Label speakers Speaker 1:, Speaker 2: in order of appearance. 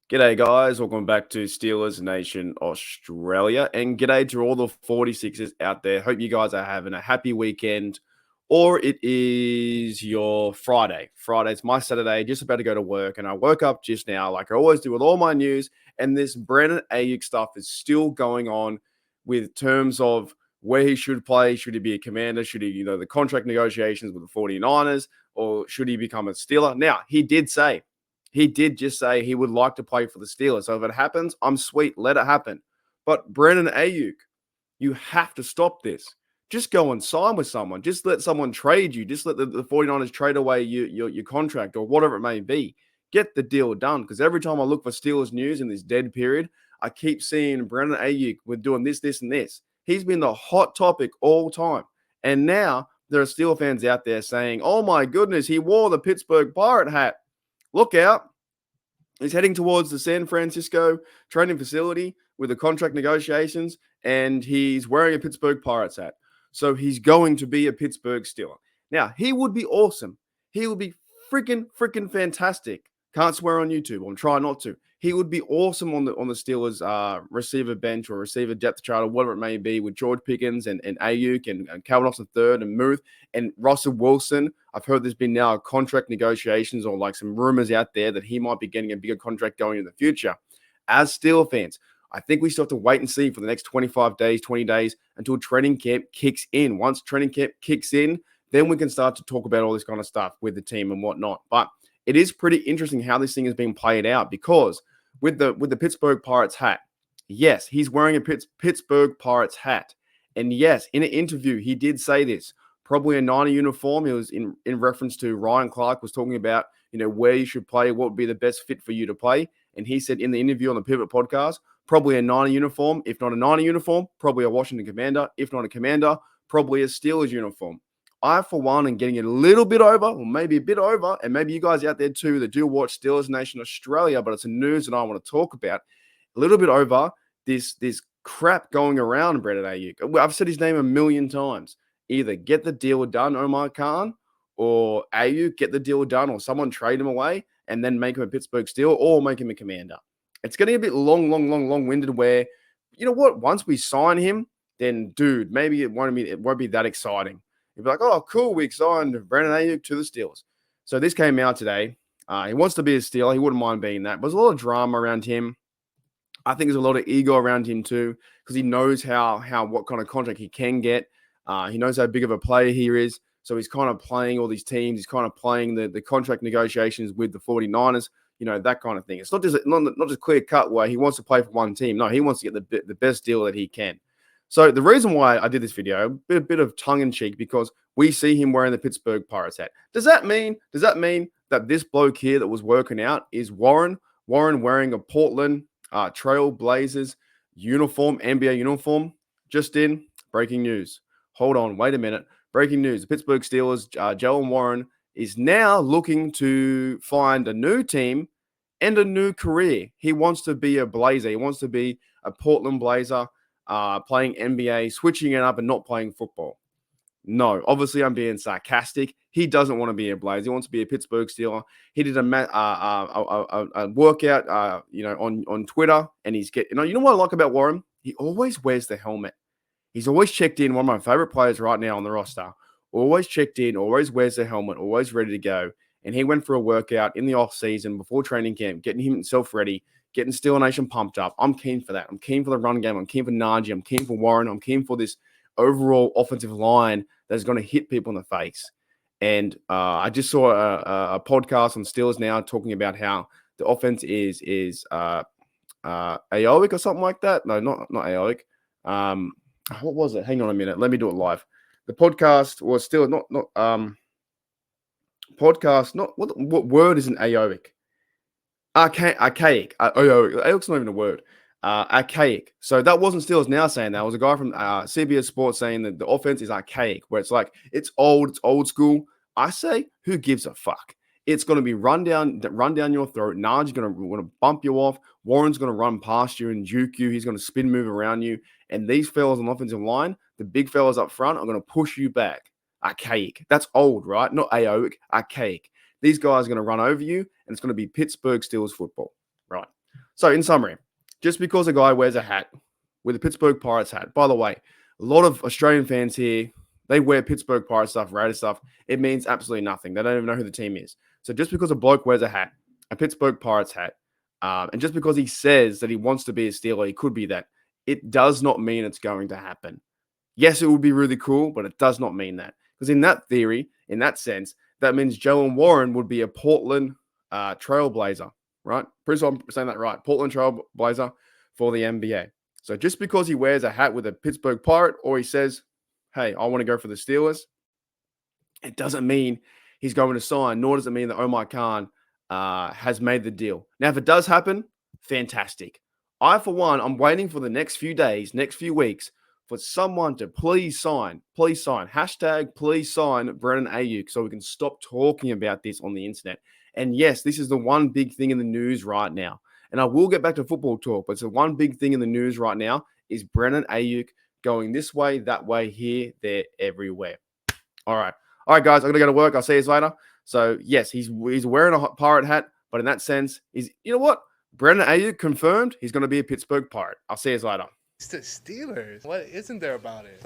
Speaker 1: G'day, guys. Welcome back to Steelers Nation Australia. And g'day to all the 46ers out there. Hope you guys are having a happy weekend, or it is your Friday. Friday's my Saturday, just about to go to work. And I woke up just now, like I always do with all my news. And this Brandon Aiyuk stuff is still going on with terms of where he should play. Should he be a commander? Should he, the contract negotiations with the 49ers, or should he become a Steeler? Now, he did just say he would like to play for the Steelers. So if it happens, I'm sweet. Let it happen. But Brandon Aiyuk, you have to stop this. Just go and sign with someone. Just let someone trade you. Just let the 49ers trade away your contract or whatever it may be. Get the deal done. Because every time I look for Steelers news in this dead period, I keep seeing Brandon Aiyuk with doing this, and this. He's been the hot topic all time. And now there are Steelers fans out there saying, oh my goodness, he wore the Pittsburgh Pirate hat. Look out. He's heading towards the San Francisco training facility with the contract negotiations, and he's wearing a Pittsburgh Pirates hat. So he's going to be a Pittsburgh Steeler. Now, he would be awesome. He would be freaking fantastic. Can't swear on YouTube. I'm trying not to. He would be awesome on the Steelers receiver bench or receiver depth chart or whatever it may be with George Pickens and Aiyuk and Calvin Austin III and Muth and Russell Wilson. I've heard there's been now contract negotiations or like some rumors out there that he might be getting a bigger contract going in the future. As Steelers fans, I think we still have to wait and see for the next 25 days, 20 days until training camp kicks in. Once training camp kicks in, then we can start to talk about all this kind of stuff with the team and whatnot. But it is pretty interesting how this thing is being played out because with the Pittsburgh Pirates hat, yes, he's wearing a Pittsburgh Pirates hat. And yes, in an interview, he did say this, probably a 90 uniform. It was in reference to Ryan Clark was talking about, where you should play, what would be the best fit for you to play. And he said in the interview on the Pivot podcast, probably a 90 uniform. If not a 90 uniform, probably a Washington Commander. If not a Commander, probably a Steelers uniform. I, for one, am getting a little bit over, or maybe a bit over, and maybe you guys out there too that do watch Steelers Nation Australia, but it's a news that I want to talk about, a little bit over this crap going around Brandon Aiyuk. I've said his name a million times. Either get the deal done, Omar Khan, or Aiyuk, get the deal done, or someone trade him away and then make him a Pittsburgh Steeler or make him a Commander. It's getting a bit long-winded where, you know what, once we sign him, then, dude, maybe it won't be that exciting. You'd be like, oh, cool, we signed Brandon Aiyuk to the Steelers. So this came out today. He wants to be a Steeler. He wouldn't mind being that. But there's a lot of drama around him. I think there's a lot of ego around him too because he knows what kind of contract he can get. He knows how big of a player he is. So he's kind of playing all these teams. He's kind of playing the contract negotiations with the 49ers, that kind of thing. It's not just clear cut where he wants to play for one team. No, he wants to get the best deal that he can. So the reason why I did this video, a bit of tongue-in-cheek, because we see him wearing the Pittsburgh Pirates hat. Does that mean that this bloke here that was working out is Warren wearing a Portland Trail Blazers uniform, NBA uniform? Just in, breaking news. Hold on, wait a minute. Breaking news. The Pittsburgh Steelers, Jaylen Warren, is now looking to find a new team and a new career. He wants to be a Blazer. He wants to be a Portland Blazer. Playing NBA, switching it up and not playing football. No, obviously I'm being sarcastic. He doesn't want to be a Blazer. He wants to be a Pittsburgh Steeler. He did a workout, on Twitter, and he's getting. You know what I like about Warren? He always wears the helmet. He's always checked in. One of my favorite players right now on the roster. Always checked in. Always wears the helmet. Always ready to go. And he went for a workout in the off season before training camp, getting himself ready. Getting Steeler Nation pumped up. I'm keen for that. I'm keen for the run game. I'm keen for Najee. I'm keen for Warren. I'm keen for this overall offensive line that's going to hit people in the face. And I just saw a podcast on Steelers Now talking about how the offense is Aiyuk or something like that. No, not Aiyuk. What was it? Hang on a minute. Let me do it live. The podcast was still not podcast. Not what word is an Aiyuk? Archaic. Aiyuk's not even a word. Archaic. So that wasn't Steelers Now saying that. It was a guy from CBS Sports saying that the offense is archaic, where it's like, it's old school. I say, who gives a fuck? It's going to be run down your throat. Najee's going to bump you off. Warren's going to run past you and juke you. He's going to spin move around you. And these fellas on the offensive line, the big fellas up front, are going to push you back. Archaic. That's old, right? Not Aiyuk. Archaic. These guys are going to run over you, and it's going to be Pittsburgh Steelers football, right? So in summary, just because a guy wears a hat with a Pittsburgh Pirates hat, by the way, a lot of Australian fans here, they wear Pittsburgh Pirates stuff, Raiders stuff. It means absolutely nothing. They don't even know who the team is. So just because a bloke wears a hat, a Pittsburgh Pirates hat, and just because he says that he wants to be a Steeler, he could be that, it does not mean it's going to happen. Yes, it would be really cool, but it does not mean that. Because in that theory, in that sense, that means Jaylen Warren would be a Portland Trailblazer, right? Pretty sure I'm saying that right. Portland Trailblazer for the NBA. So just because he wears a hat with a Pittsburgh Pirate or he says, hey, I want to go for the Steelers, it doesn't mean he's going to sign, nor does it mean that Omar Khan has made the deal. Now, if it does happen, fantastic. I, for one, I'm waiting for the next few days, next few weeks, for someone to please sign, hashtag please sign Brandon Aiyuk so we can stop talking about this on the internet. And yes, this is the one big thing in the news right now. And I will get back to football talk, but it's the one big thing in the news right now is Brandon Aiyuk going this way, that way, here, there, everywhere. All right, guys, I'm going to go to work. I'll see you later. So, yes, he's wearing a pirate hat, but in that sense, you know what? Brandon Aiyuk confirmed he's going to be a Pittsburgh Pirate. I'll see you later.
Speaker 2: It's the Steelers. What isn't there about it?